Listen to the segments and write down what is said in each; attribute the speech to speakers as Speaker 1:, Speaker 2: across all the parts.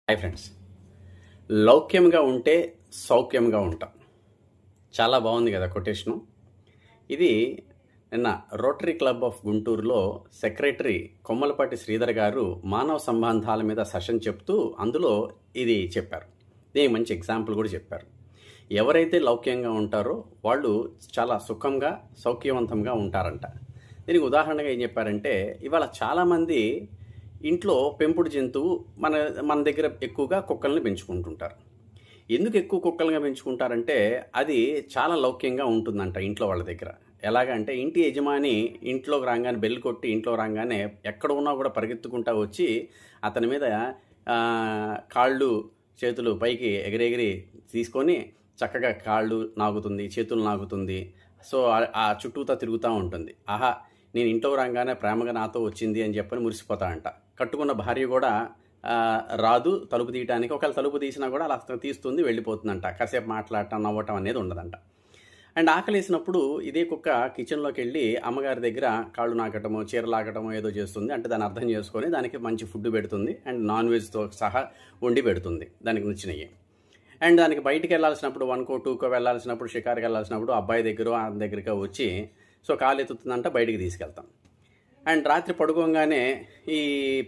Speaker 1: Hi friends, లౌక్యంగా ఉంటే సౌఖ్యంగా ఉంటాం. చాలా బాగుంది కదా కొటేషను. ఇది నిన్న రోటరీ క్లబ్ ఆఫ్ గుంటూరులో సెక్రటరీ కొమ్మలపాటి శ్రీధర్ గారు మానవ సంబంధాల మీద సెషన్ చెప్తూ అందులో ఇది చెప్పారు. దీనికి మంచి ఎగ్జాంపుల్ కూడా చెప్పారు. ఎవరైతే లౌక్యంగా ఉంటారో వాళ్ళు చాలా సుఖంగా సౌఖ్యవంతంగా ఉంటారంట. దీనికి ఉదాహరణగా ఏం చెప్పారంటే, ఇవాళ చాలామంది ఇంట్లో పెంపుడు జంతువు మన దగ్గర ఎక్కువగా కుక్కల్ని పెంచుకుంటుంటారు. ఎందుకు ఎక్కువ కుక్కలుగా పెంచుకుంటారంటే అది చాలా లౌక్యంగా ఉంటుందంట ఇంట్లో వాళ్ళ దగ్గర. ఎలాగంటే ఇంటి యజమాని ఇంట్లోకి రాగానే బెల్ కొట్టి ఇంట్లో రాగానే ఎక్కడ ఉన్నా కూడా పరిగెత్తుకుంటా వచ్చి అతని మీద కాళ్ళు చేతులు పైకి ఎగిరెగిరి తీసుకొని చక్కగా కాళ్ళు నాగుతుంది, చేతులు నాగుతుంది. సో ఆ చుట్టూతా తిరుగుతూ ఉంటుంది. ఆహా, నేను ఇంట్లో రాగానే ప్రేమగా నాతో వచ్చింది అని చెప్పని మురిసిపోతా అంట. కట్టుకున్న భార్య కూడా రాదు తలుపు తీయటానికి. ఒకవేళ తలుపు తీసినా కూడా అలా తీస్తుంది, వెళ్ళిపోతుందంట. కాసేపు మాట్లాడటం నవ్వటం అనేది ఉండదంట. అండ్ ఆకలేసినప్పుడు ఇదే కుక్క కిచెన్లోకి వెళ్ళి అమ్మగారి దగ్గర కాళ్ళు నాకటమో చీర లాగటమో ఏదో చేస్తుంది. అంటే దాన్ని అర్థం చేసుకొని దానికి మంచి ఫుడ్ పెడుతుంది అండ్ నాన్ వెజ్తో సహా వండి పెడుతుంది దానికి నచ్చినవి. అండ్ దానికి బయటికి వెళ్ళాల్సినప్పుడు 1కో 2కో వెళ్ళాల్సినప్పుడు, షికారుకి వెళ్ళాల్సినప్పుడు అబ్బాయి దగ్గర ఆయన దగ్గరికి వచ్చి సో కాలు ఎత్తుతుందంట, బయటికి తీసుకెళ్తాం. అండ్ రాత్రి పడుకోగానే ఈ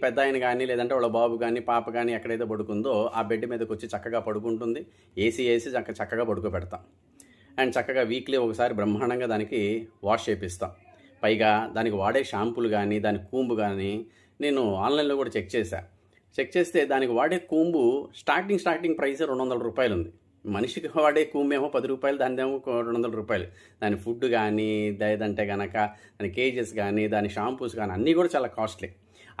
Speaker 1: పెద్ద ఆయన కానీ లేదంటే వాళ్ళ బాబు కానీ పాప కానీ ఎక్కడైతే పడుకుందో ఆ బెడ్ మీదకి వచ్చి చక్కగా పడుకుంటుంది. ఏసీ చక్కగా పడుకోబెడతాం. అండ్ చక్కగా వీక్లీ ఒకసారి బ్రహ్మాండంగా దానికి వాష్ చేపిస్తాం. పైగా దానికి వాడే షాంపూలు కానీ దాని కూంబు కానీ నేను ఆన్లైన్లో కూడా చెక్ చేస్తే దానికి వాడే కూంబు స్టార్టింగ్ ప్రైస్ 200 రూపాయలు ఉంది. మనిషికి వాడే కూంబేమో 10 రూపాయలు, దానిదేమో 200 రూపాయలు. దాని ఫుడ్ కానీ లేదంటే కనుక దాని కేజెస్ కానీ దాని షాంపూస్ కానీ అన్నీ కూడా చాలా కాస్ట్లీ.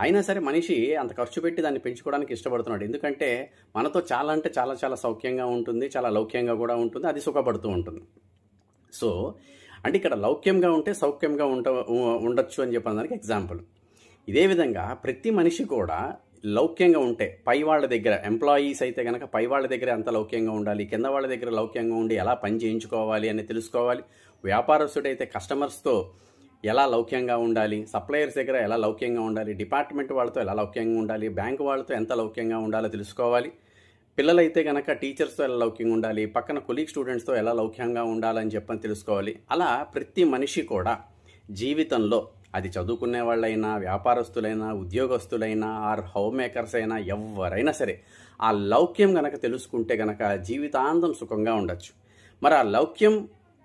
Speaker 1: అయినా సరే మనిషి అంత ఖర్చు పెట్టి దాన్ని పెంచుకోవడానికి ఇష్టపడుతున్నాడు. ఎందుకంటే మనతో చాలా అంటే చాలా చాలా సౌఖ్యంగా ఉంటుంది, చాలా లౌక్యంగా కూడా ఉంటుంది, అది సుఖపడుతూ ఉంటుంది. సో అంటే ఇక్కడ లౌక్యంగా ఉంటే సౌఖ్యంగా ఉండొచ్చు అని చెప్పడానికి ఎగ్జాంపుల్. ఇదే విధంగా ప్రతి మనిషి కూడా లౌక్యంగా ఉంటే పై వాళ్ళ దగ్గర, ఎంప్లాయీస్ అయితే కనుక పై వాళ్ళ దగ్గర ఎంత లౌక్యంగా ఉండాలి, కింద వాళ్ళ దగ్గర లౌక్యంగా ఉండి ఎలా పని చేయించుకోవాలి అని తెలుసుకోవాలి. వ్యాపారస్తుడైతే కస్టమర్స్తో ఎలా లౌక్యంగా ఉండాలి, సప్లయర్స్ దగ్గర ఎలా లౌక్యంగా ఉండాలి, డిపార్ట్మెంట్ వాళ్ళతో ఎలా లౌక్యంగా ఉండాలి, బ్యాంకు వాళ్ళతో ఎంత లౌక్యంగా ఉండాలో తెలుసుకోవాలి. పిల్లలైతే కనుక టీచర్స్తో ఎలా లౌక్యంగా ఉండాలి, పక్కన కొలీగ్ స్టూడెంట్స్తో ఎలా లౌక్యంగా ఉండాలని చెప్పని తెలుసుకోవాలి. అలా ప్రతి మనిషి కూడా జీవితంలో, అది చదువుకునే వాళ్ళైనా, వ్యాపారస్తులైనా, ఉద్యోగస్తులైనా, ఆర్ హోమ్ మేకర్స్ అయినా, ఎవరైనా సరే ఆ లౌక్యం కనుక తెలుసుకుంటే కనుక జీవితాంతం సుఖంగా ఉండొచ్చు. మరి ఆ లౌక్యం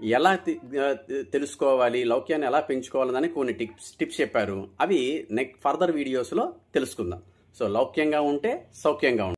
Speaker 1: ఎలా తెలుసుకోవాలి, లౌక్యాన్ని ఎలా పెంచుకోవాలని కొన్ని టిప్స్ చెప్పారు. అవి ఫర్దర్ వీడియోస్లో తెలుసుకుందాం. సో లౌక్యంగా ఉంటే సౌఖ్యంగా